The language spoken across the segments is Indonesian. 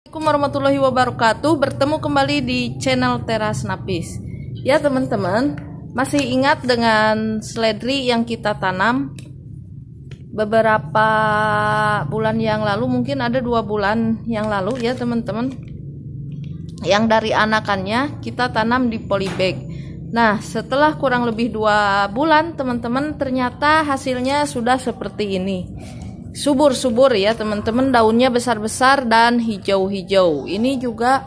Assalamualaikum warahmatullahi wabarakatuh. Bertemu kembali di channel Teras Napis. Ya teman-teman, masih ingat dengan seledri yang kita tanam beberapa bulan yang lalu, mungkin ada 2 bulan yang lalu ya teman-teman, yang dari anakannya kita tanam di polybag. Nah, setelah kurang lebih 2 bulan teman-teman, ternyata hasilnya sudah seperti ini. Subur-subur ya teman-teman, daunnya besar-besar dan hijau-hijau. Ini juga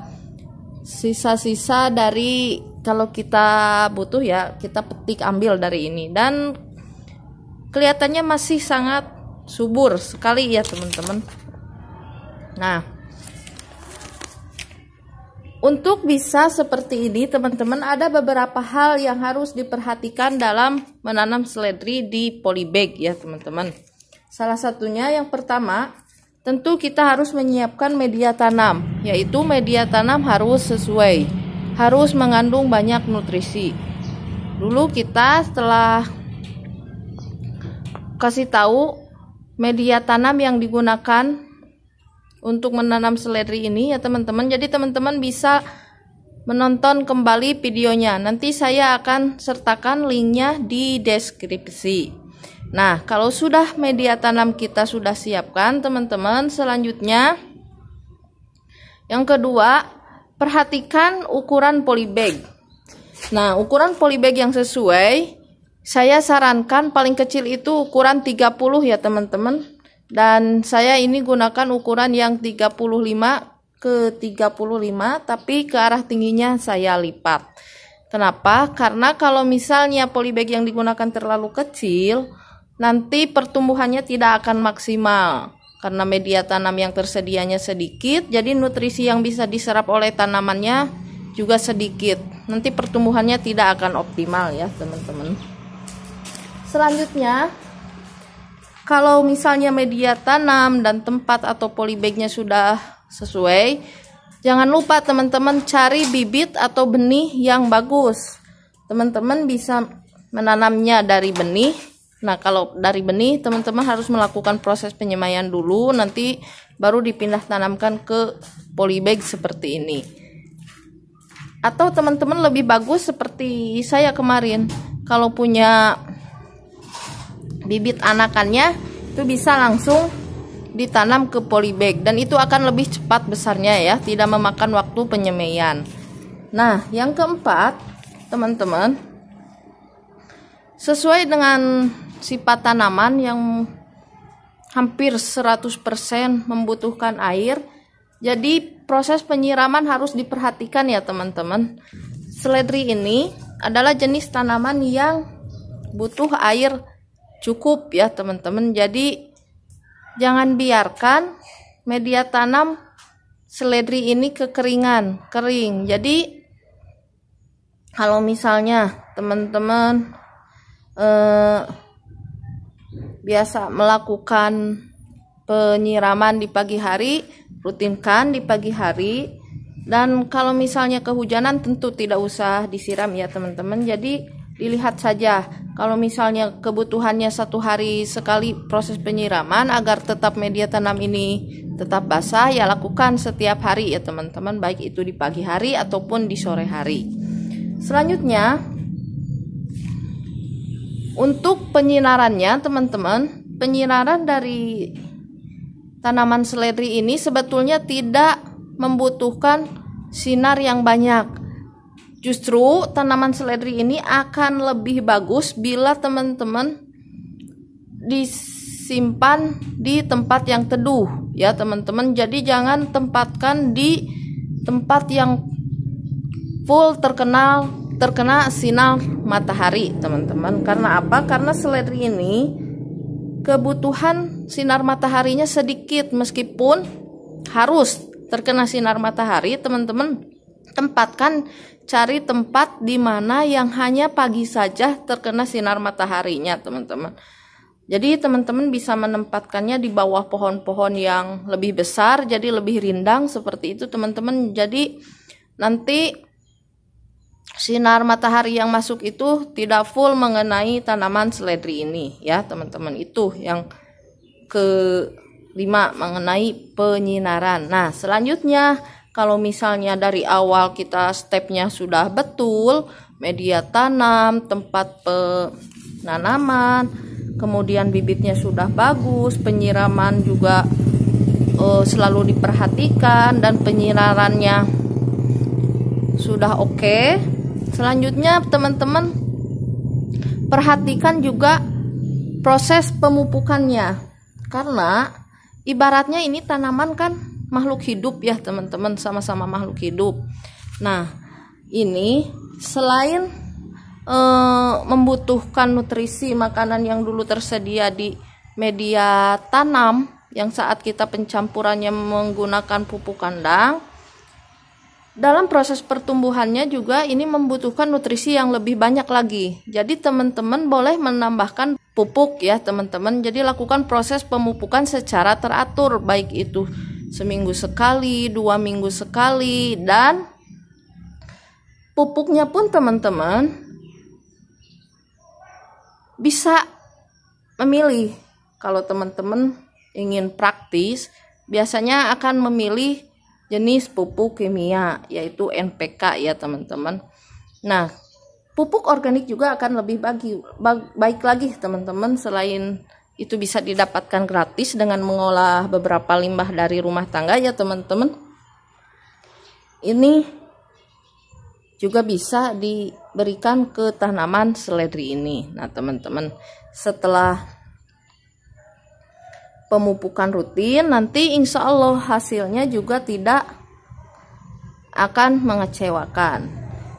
sisa-sisa dari kalau kita butuh ya, kita petik ambil dari ini, dan kelihatannya masih sangat subur sekali ya teman-teman. Nah, untuk bisa seperti ini teman-teman, ada beberapa hal yang harus diperhatikan dalam menanam seledri di polybag ya teman-teman. Salah satunya yang pertama, tentu kita harus menyiapkan media tanam, yaitu media tanam harus sesuai, harus mengandung banyak nutrisi. Dulu kita setelah kasih tahu media tanam yang digunakan untuk menanam seledri ini ya teman-teman. Jadi teman-teman bisa menonton kembali videonya. Nanti saya akan sertakan linknya di deskripsi. Nah, kalau sudah media tanam kita sudah siapkan teman-teman, selanjutnya yang kedua, perhatikan ukuran polybag. Nah, ukuran polybag yang sesuai, saya sarankan paling kecil itu ukuran 30 ya teman-teman. Dan saya ini gunakan ukuran yang 35 ke 35, tapi ke arah tingginya saya lipat. Kenapa? Karena kalau misalnya polybag yang digunakan terlalu kecil, nanti pertumbuhannya tidak akan maksimal karena media tanam yang tersedianya sedikit, jadi nutrisi yang bisa diserap oleh tanamannya juga sedikit. Nanti pertumbuhannya tidak akan optimal ya teman-teman. Selanjutnya, kalau misalnya media tanam dan tempat atau polybagnya sudah sesuai, jangan lupa teman-teman cari bibit atau benih yang bagus. Teman-teman bisa menanamnya dari benih. Nah, kalau dari benih, teman-teman harus melakukan proses penyemaian dulu, nanti baru dipindah tanamkan ke polybag seperti ini. Atau teman-teman lebih bagus seperti saya kemarin, kalau punya bibit anakannya, itu bisa langsung ditanam ke polybag, dan itu akan lebih cepat besarnya ya, tidak memakan waktu penyemaian. Nah, yang keempat, teman-teman, sesuai dengan sifat tanaman yang hampir 100% membutuhkan air, jadi proses penyiraman harus diperhatikan ya teman-teman. Seledri ini adalah jenis tanaman yang butuh air cukup ya teman-teman. Jadi jangan biarkan media tanam seledri ini kekeringan, kering. Jadi kalau misalnya teman-teman biasa melakukan penyiraman di pagi hari, rutinkan di pagi hari. Dan kalau misalnya kehujanan, tentu tidak usah disiram ya teman-teman. Jadi dilihat saja, kalau misalnya kebutuhannya 1 hari sekali proses penyiraman agar tetap media tanam ini tetap basah, ya lakukan setiap hari ya teman-teman, baik itu di pagi hari ataupun di sore hari. Selanjutnya, untuk penyinarannya teman-teman, penyinaran dari tanaman seledri ini sebetulnya tidak membutuhkan sinar yang banyak. Justru tanaman seledri ini akan lebih bagus bila teman-teman disimpan di tempat yang teduh ya teman-teman. Jadi jangan tempatkan di tempat yang full terkena sinar matahari teman-teman. Karena apa? Karena seledri ini kebutuhan sinar mataharinya sedikit, meskipun harus terkena sinar matahari, teman-teman tempatkan, cari tempat di mana yang hanya pagi saja terkena sinar mataharinya teman-teman. Jadi teman-teman bisa menempatkannya di bawah pohon-pohon yang lebih besar, jadi lebih rindang seperti itu teman-teman. Jadi nanti sinar matahari yang masuk itu tidak full mengenai tanaman seledri ini ya teman-teman. Itu yang 5. Mengenai penyinaran. Nah, selanjutnya kalau misalnya dari awal kita stepnya sudah betul, media tanam, tempat penanaman, kemudian bibitnya sudah bagus, penyiraman juga selalu diperhatikan, dan penyinarannya sudah oke. Selanjutnya teman-teman perhatikan juga proses pemupukannya, karena ibaratnya ini tanaman kan makhluk hidup ya teman-teman, sama-sama makhluk hidup. Nah, ini selain membutuhkan nutrisi makanan yang dulu tersedia di media tanam, yang saat kita pencampurannya menggunakan pupuk kandang, dalam proses pertumbuhannya juga ini membutuhkan nutrisi yang lebih banyak lagi. Jadi teman-teman boleh menambahkan pupuk ya teman-teman. Jadi lakukan proses pemupukan secara teratur, baik itu seminggu sekali, 2 minggu sekali, dan pupuknya pun teman-teman bisa memilih. Kalau teman-teman ingin praktis, biasanya akan memilih jenis pupuk kimia, yaitu NPK ya teman-teman. Nah, pupuk organik juga akan lebih baik lagi teman-teman. Selain itu bisa didapatkan gratis dengan mengolah beberapa limbah dari rumah tangga ya teman-teman. Ini juga bisa diberikan ke tanaman seledri ini. Nah teman-teman, setelah pemupukan rutin, nanti insya Allah hasilnya juga tidak akan mengecewakan.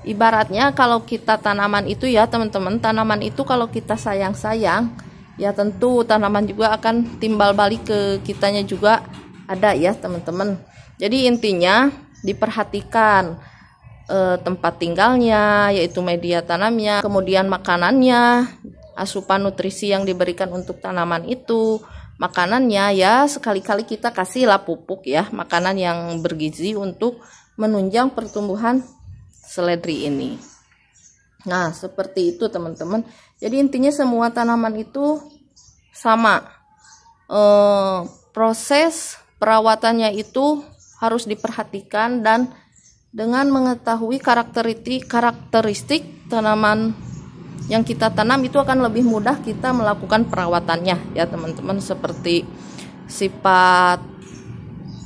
Ibaratnya kalau kita tanaman itu ya teman-teman, tanaman itu kalau kita sayang-sayang, ya tentu tanaman juga akan timbal balik ke kitanya juga ada ya teman-teman. Jadi intinya diperhatikan tempat tinggalnya, yaitu media tanamnya, kemudian makanannya, asupan nutrisi yang diberikan untuk tanaman itu, makanannya ya sekali-kali kita kasihlah pupuk ya, makanan yang bergizi untuk menunjang pertumbuhan seledri ini. Nah seperti itu teman-teman. Jadi intinya semua tanaman itu sama, proses perawatannya itu harus diperhatikan, dan dengan mengetahui karakteristik tanaman yang kita tanam itu akan lebih mudah kita melakukan perawatannya ya teman-teman, seperti sifat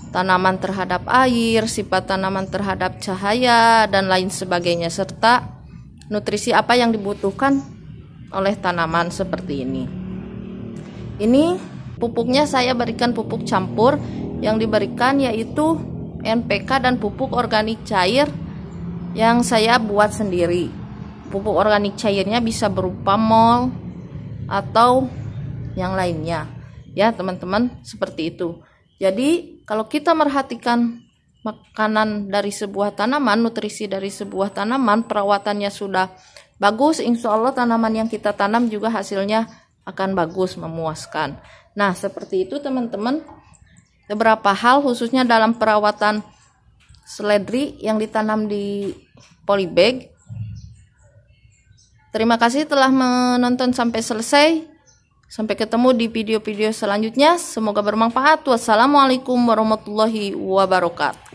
tanaman terhadap air, sifat tanaman terhadap cahaya, dan lain sebagainya, serta nutrisi apa yang dibutuhkan oleh tanaman seperti ini. Ini pupuknya saya berikan pupuk campur, yang diberikan yaitu NPK dan pupuk organik cair yang saya buat sendiri. Pupuk organik cairnya bisa berupa mol atau yang lainnya ya teman-teman, seperti itu. Jadi kalau kita merhatikan makanan dari sebuah tanaman, nutrisi dari sebuah tanaman, perawatannya sudah bagus, insya Allah tanaman yang kita tanam juga hasilnya akan bagus, memuaskan. Nah seperti itu teman-teman, beberapa hal khususnya dalam perawatan seledri yang ditanam di polybag. Terima kasih telah menonton sampai selesai. Sampai ketemu di video-video selanjutnya. Semoga bermanfaat. Wassalamualaikum warahmatullahi wabarakatuh.